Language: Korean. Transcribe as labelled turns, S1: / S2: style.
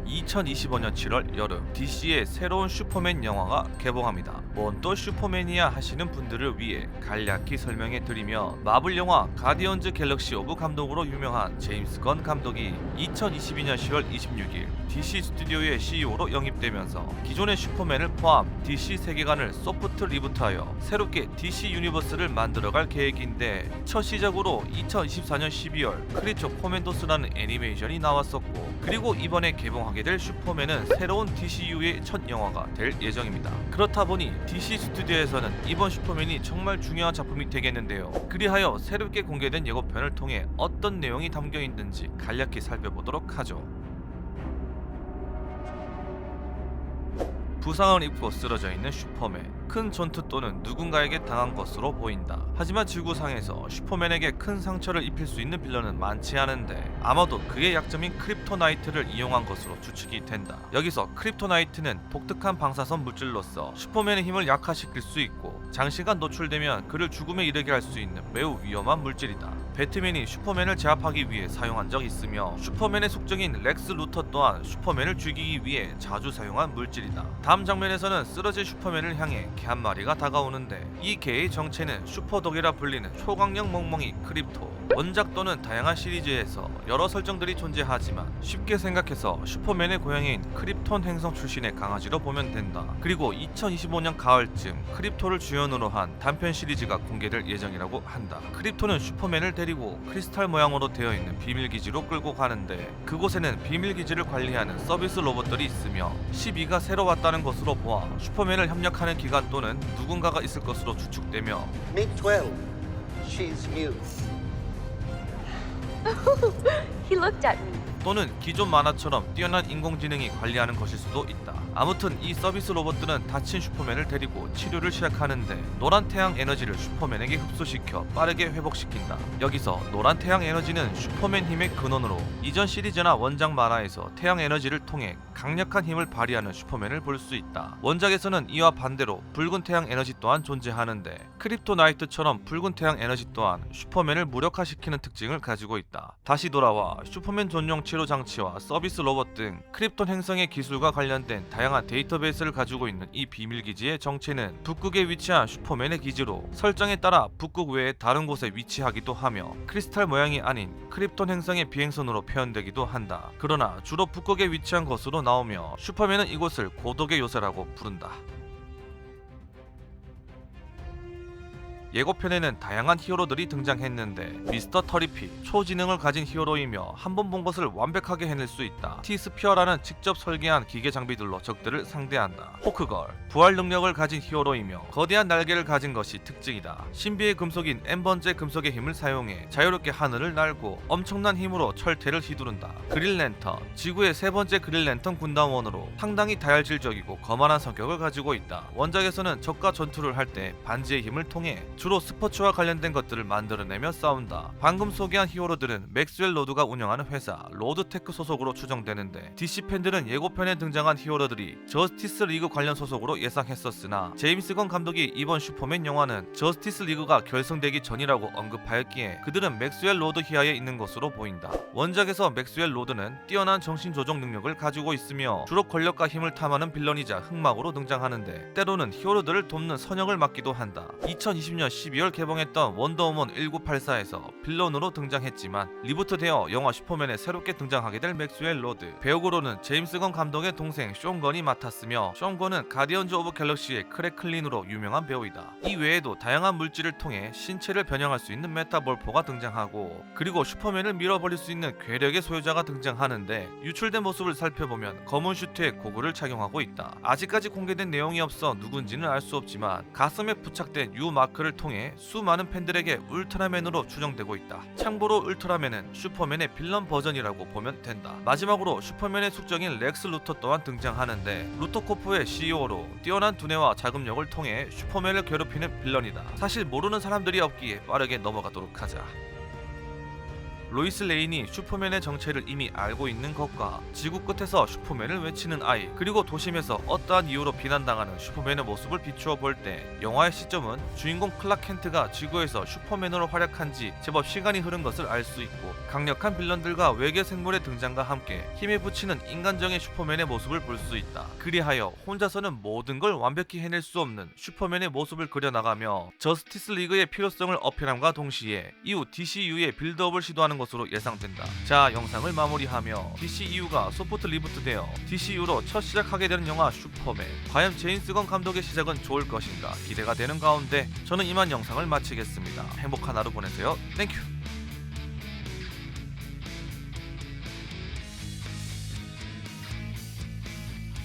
S1: (2025년 7월) 여름 DC의 새로운 슈퍼맨 영화가 개봉합니다. 뭔 또 슈퍼맨이야 하시는 분들을 위해 간략히 설명해 드리면, 마블 영화 가디언즈 갤럭시 오브 감독으로 유명한 제임스 건 감독이 2022년 10월 26일 DC 스튜디오의 CEO로 영입되면서 기존의 슈퍼맨을 포함 DC 세계관을 소프트 리부트하여 새롭게 DC 유니버스를 만들어갈 계획인데, 첫 시작으로 2024년 12월 크리처 코맨도스라는 애니메이션이 나왔었고, 그리고 이번에 개봉하게 될 슈퍼맨은 새로운 DCU의 첫 영화가 될 예정입니다. 그렇다 보니 DC 스튜디오에서는 이번 슈퍼맨이 정말 중요한 작품이 되겠는데요. 그리하여 새롭게 공개된 예고편을 통해 어떤 내용이 담겨 있는지 간략히 살펴보도록 하죠. 부상을 입고 쓰러져 있는 슈퍼맨. 큰 전투 또는 누군가에게 당한 것으로 보인다. 하지만 지구상에서 슈퍼맨에게 큰 상처를 입힐 수 있는 빌런은 많지 않은데, 아마도 그의 약점인 크립토나이트를 이용한 것으로 추측이 된다. 여기서 크립토나이트는 독특한 방사선 물질로서 슈퍼맨의 힘을 약화시킬 수 있고, 장시간 노출되면 그를 죽음에 이르게 할 수 있는 매우 위험한 물질이다. 배트맨이 슈퍼맨을 제압하기 위해 사용한 적이 있으며, 슈퍼맨의 숙적인 렉스 루터 또한 슈퍼맨을 죽이기 위해 자주 사용한 물질이다. 다음 장면에서는 쓰러진 슈퍼맨을 향해 개 한 마리가 다가오는데, 이 개의 정체는 슈퍼독이라 불리는 초강력 멍멍이 크립토. 원작 또는 다양한 시리즈에서 여러 설정들이 존재하지만, 쉽게 생각해서 슈퍼맨의 고향인 크립톤 행성 출신의 강아지로 보면 된다. 그리고 2025년 가을쯤 크립토를 주연으로 한 단편 시리즈가 공개될 예정이라고 한다. 크립토는 슈퍼맨을 데리고 크리스탈 모양으로 되어 있는 비밀기지로 끌고 가는데, 그곳에는 비밀기지를 관리하는 서비스 로봇들이 있으며, 12가 새로 왔다는 것으로 보아 슈퍼맨을 협력하는 기관 또는 누군가가 있을 것으로 추측되며,
S2: Meet 12. She's mute.
S3: He looked at me.
S1: 또는 기존 만화처럼 뛰어난 인공지능이 관리하는 것일 수도 있다. 아무튼 이 서비스 로봇들은 다친 슈퍼맨을 데리고 치료를 시작하는데, 노란 태양 에너지를 슈퍼맨에게 흡수시켜 빠르게 회복시킨다. 여기서 노란 태양 에너지는 슈퍼맨 힘의 근원으로, 이전 시리즈나 원작 만화에서 태양 에너지를 통해 강력한 힘을 발휘하는 슈퍼맨을 볼 수 있다. 원작에서는 이와 반대로 붉은 태양 에너지 또한 존재하는데, 크립토나이트처럼 붉은 태양 에너지 또한 슈퍼맨을 무력화시키는 특징을 가지고 있다. 다시 돌아와 슈퍼맨 전용 치료 장치와 서비스 로봇 등 크립톤 행성의 기술과 관련된 다양한 데이터베이스를 가지고 있는 이 비밀기지의 정체는 북극에 위치한 슈퍼맨의 기지로, 설정에 따라 북극 외의 다른 곳에 위치하기도 하며 크리스탈 모양이 아닌 크립톤 행성의 비행선으로 표현되기도 한다. 그러나 주로 북극에 위치한 것으로 나오며, 슈퍼맨은 이곳을 고독의 요새라고 부른다. 예고편에는 다양한 히어로들이 등장했는데, 미스터 터리피, 초지능을 가진 히어로이며 한 번 본 것을 완벽하게 해낼 수 있다. T-스피어라는 직접 설계한 기계 장비들로 적들을 상대한다. 호크걸, 부활 능력을 가진 히어로이며 거대한 날개를 가진 것이 특징이다. 신비의 금속인 엠번제 금속의 힘을 사용해 자유롭게 하늘을 날고 엄청난 힘으로 철퇴를 휘두른다. 그릴랜턴, 지구의 세 번째 그릴랜턴 군단원으로 상당히 다혈질적이고 거만한 성격을 가지고 있다. 원작에서는 적과 전투를 할 때 반지의 힘을 통해 주로 스포츠와 관련된 것들을 만들어내며 싸운다. 방금 소개한 히어로들은 맥스웰 로드가 운영하는 회사 로드테크 소속으로 추정되는데, DC 팬들은 예고편에 등장한 히어로들이 저스티스 리그 관련 소속으로 예상했었으나, 제임스 건 감독이 이번 슈퍼맨 영화는 저스티스 리그가 결성되기 전이라고 언급하였기에 그들은 맥스웰 로드 히하에 있는 것으로 보인다. 원작에서 맥스웰 로드는 뛰어난 정신 조종 능력을 가지고 있으며 주로 권력과 힘을 탐하는 빌런이자 흑막으로 등장하는데, 때로는 히어로들을 돕는 선역을 맡기도 한다. 2020년 12월 개봉했던 원더우먼 1984에서 빌런으로 등장했지만, 리부트되어 영화 슈퍼맨에 새롭게 등장하게 될 맥스웰 로드. 배역으로는 제임스 건 감독의 동생 숀 건이 맡았으며, 숀 건은 가디언즈 오브 갤럭시의 크래클린으로 유명한 배우이다. 이 외에도 다양한 물질을 통해 신체를 변형할 수 있는 메타몰포가 등장하고, 그리고 슈퍼맨을 밀어버릴 수 있는 괴력의 소유자가 등장하는데, 유출된 모습을 살펴보면 검은 슈트에 고글을 착용하고 있다. 아직까지 공개된 내용이 없어 누군지는 알 수 없지만, 가슴에 부착된 U 마크를 통해 수많은 팬들에게 울트라맨으로 추정되고 있다. 참고로 울트라맨은 슈퍼맨의 빌런 버전이라고 보면 된다. 마지막으로 슈퍼맨의 숙적인 렉스 루터 또한 등장하는데, 루터코프의 CEO로 뛰어난 두뇌와 자금력을 통해 슈퍼맨을 괴롭히는 빌런이다. 사실 모르는 사람들이 없기에 빠르게 넘어가도록 하자. 로이스 레인이 슈퍼맨의 정체를 이미 알고 있는 것과 지구 끝에서 슈퍼맨을 외치는 아이, 그리고 도심에서 어떠한 이유로 비난당하는 슈퍼맨의 모습을 비추어 볼 때 영화의 시점은 주인공 클락 켄트가 지구에서 슈퍼맨으로 활약한 지 제법 시간이 흐른 것을 알 수 있고, 강력한 빌런들과 외계 생물의 등장과 함께 힘에 부치는 인간적인 슈퍼맨의 모습을 볼 수 있다. 그리하여 혼자서는 모든 걸 완벽히 해낼 수 없는 슈퍼맨의 모습을 그려나가며 저스티스 리그의 필요성을 어필함과 동시에 이후 DCU의 빌드업을 시도하는 것으로 예상된다. 자, 영상을 마무리하며 DCU가 소프트 리부트되어 DCU로 첫 시작하게 되는 영화 슈퍼맨, 과연 제임스 건 감독의 시작은 좋을 것인가 기대가 되는 가운데 저는 이만 영상을 마치겠습니다. 행복한 하루 보내세요. 땡큐.